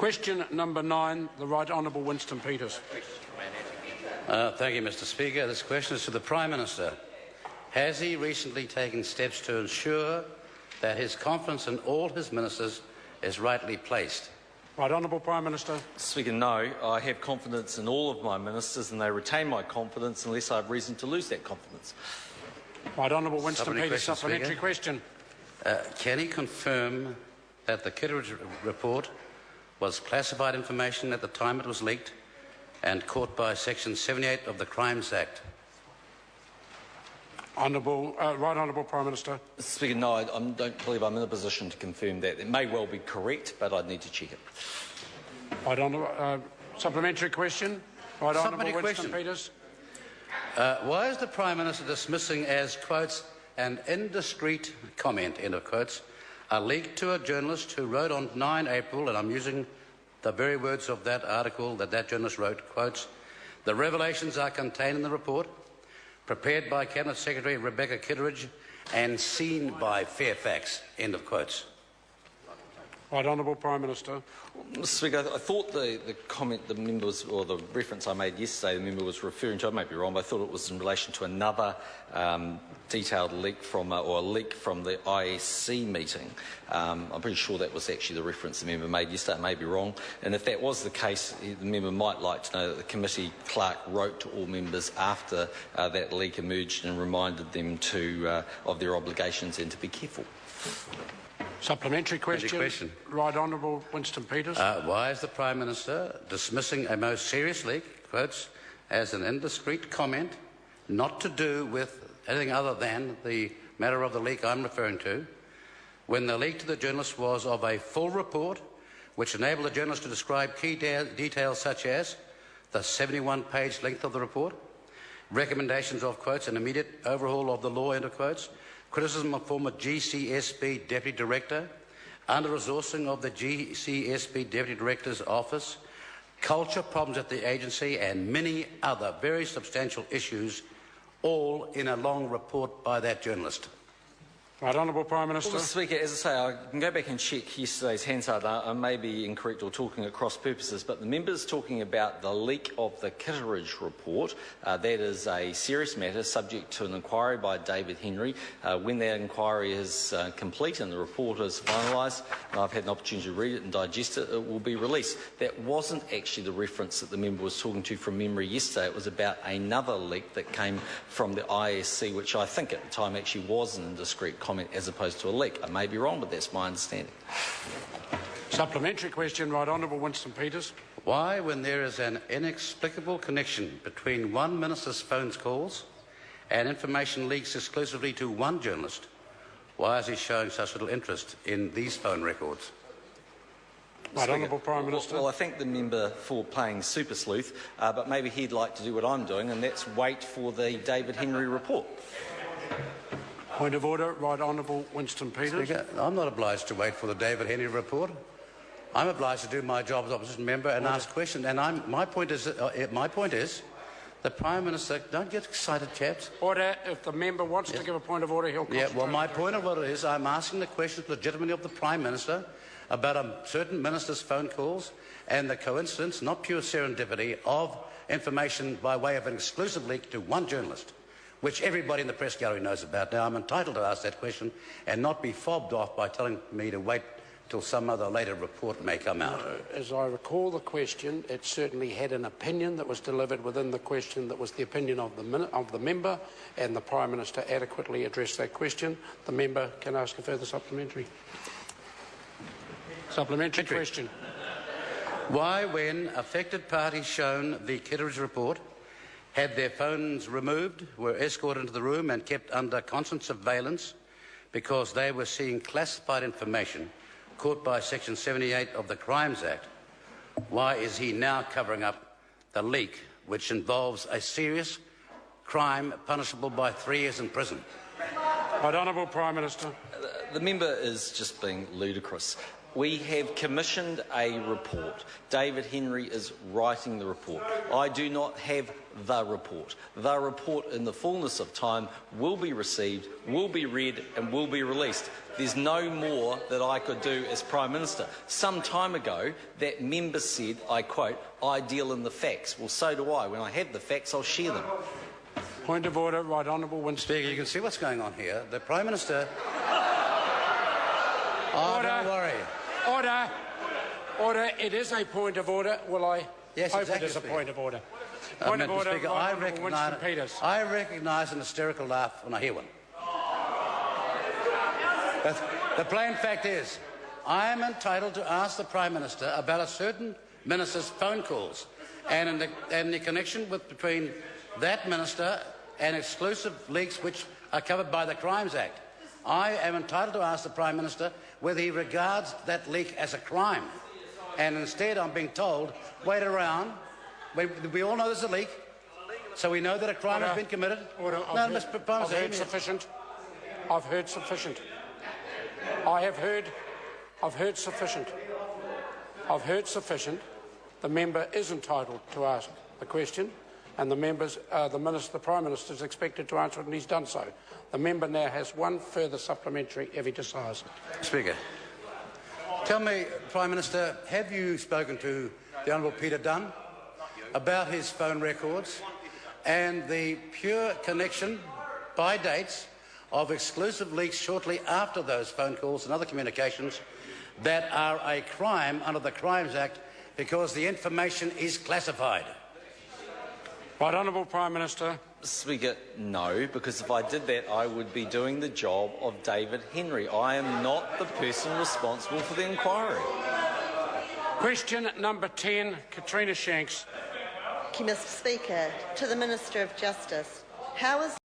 Question number 9, the Right Honourable Winston Peters. Thank you, Mr. Speaker. This question is to the Prime Minister. Has he recently taken steps to ensure that his confidence in all his ministers is rightly placed? Right Honourable Prime Minister. Speaker, no. I have confidence in all of my ministers and they retain my confidence unless I have reason to lose that confidence. Right Honourable Winston Peters, supplementary question. Can he confirm that the Kitteridge report was classified information at the time it was leaked and caught by Section 78 of the Crimes Act? Right Honourable Prime Minister. Speaker, no, I don't believe I'm in a position to confirm that. It may well be correct, but I'd need to check it. Right Honourable, supplementary question. Right Honourable Winston Peters. Why is the Prime Minister dismissing as, quotes, an indiscreet comment, end of quotes, a leak to a journalist who wrote on 9 April, and I'm using the very words of that article that journalist wrote, quotes, "The revelations are contained in the report, prepared by Cabinet Secretary Rebecca Kitteridge and seen by Fairfax," end of quotes. Right Honourable Prime Minister. Mr. Speaker, I thought the comment the member was, or the reference I made yesterday, the member was referring to, I might be wrong, but I thought it was in relation to another detailed leak from, or a leak from the ISC meeting. I'm pretty sure that was actually the reference the member made yesterday. I may be wrong. And if that was the case, the member might like to know that the committee clerk wrote to all members after that leak emerged and reminded them of their obligations and to be careful. Supplementary question. Right Honourable Winston Peters. Why is the Prime Minister dismissing a most serious leak, quotes, as an indiscreet comment, not to do with anything other than the matter of the leak I'm referring to, when the leak to the journalist was of a full report which enabled the journalist to describe key details such as the 71-page length of the report, recommendations of, quotes, an immediate overhaul of the law, end of quotes, criticism of former GCSB Deputy Director, under-resourcing of the GCSB Deputy Director's office, culture problems at the agency and many other very substantial issues, all in a long report by that journalist. Right Honourable Prime Minister. Well, Mr. Speaker, as I say, I can go back and check yesterday's Hansard. I may be incorrect or talking at cross purposes, but the member's talking about the leak of the Kitteridge report. That is a serious matter subject to an inquiry by David Henry. When that inquiry is complete and the report is finalised, and I've had an opportunity to read it and digest it, it will be released. That wasn't actually the reference that the member was talking to from memory yesterday. It was about another leak that came from the ISC, which I think at the time actually was an indiscreet comment as opposed to a leak. I may be wrong, but that's my understanding. Supplementary question. Right Honourable Winston Peters. Why, when there is an inexplicable connection between one minister's phone calls and information leaks exclusively to one journalist, why is he showing such little interest in these phone records? Right Honourable Prime Minister. Well, I thank the member for playing super sleuth, but maybe he'd like to do what I'm doing, and that's wait for the David Henry report. Point of order. Right Honourable Winston Peters. Speaker, I'm not obliged to wait for the David Henry report. I'm obliged to do my job as opposition member and ask questions. And my point is, the Prime Minister, don't get excited, chaps. Order. If the member wants to give a point of order, he'll concentrate. Yeah, well, my point of order is I'm asking the question legitimately of the Prime Minister about a certain minister's phone calls and the coincidence, not pure serendipity, of information by way of an exclusive leak to one journalist, which everybody in the press gallery knows about. Now, I'm entitled to ask that question and not be fobbed off by telling me to wait till some other later report may come out. As I recall the question, it certainly had an opinion that was delivered within the question that was the opinion of the member, and the Prime Minister adequately addressed that question. The member can ask a further supplementary. Supplementary question. Why, when affected parties shown the Kitteridge report, had their phones removed, were escorted into the room and kept under constant surveillance because they were seeing classified information caught by Section 78 of the Crimes Act, why is he now covering up the leak, which involves a serious crime punishable by 3 years in prison? Right Honourable Prime Minister. The member is just being ludicrous. We have commissioned a report. David Henry is writing the report. I do not have the report. The report, in the fullness of time, will be received, will be read and will be released. There's no more that I could do as Prime Minister. Some time ago, that member said, I quote, "I deal in the facts." Well, so do I. When I have the facts, I'll share them. Point of order, Right Honourable Winston. Speaker, you can see what's going on here. The Prime Minister... Oh, Order. don't worry. Order. Order. It is a point of order. Will I Yes, hope exactly, it is a Speaker. point of order? Point of Mr. order, Speaker, Right Honourable Winston Peters. I recognise an hysterical laugh when I hear one. The plain fact is, I am entitled to ask the Prime Minister about a certain minister's phone calls and the connection between that minister and exclusive leaks which are covered by the Crimes Act. I am entitled to ask the Prime Minister whether he regards that leak as a crime. And instead I'm being told, wait around. We all know there's a leak, so we know that a crime has been committed. Order. No, Mr. Prime Minister, I've heard sufficient. I've heard sufficient. I've heard sufficient. I've heard sufficient. The member is entitled to ask the question, and the Prime Minister is expected to answer it, and he's done so. The member now has one further supplementary if he desires. Speaker, tell me, Prime Minister, have you spoken to the Honourable Peter Dunn about his phone records and the pure connection by dates of exclusive leaks shortly after those phone calls and other communications that are a crime under the Crimes Act because the information is classified? Right Honourable Prime Minister. Speaker, no, because if I did that, I would be doing the job of David Henry. I am not the person responsible for the inquiry. Question number 10, Katrina Shanks. Thank you, Mr. Speaker. To the Minister of Justice. How is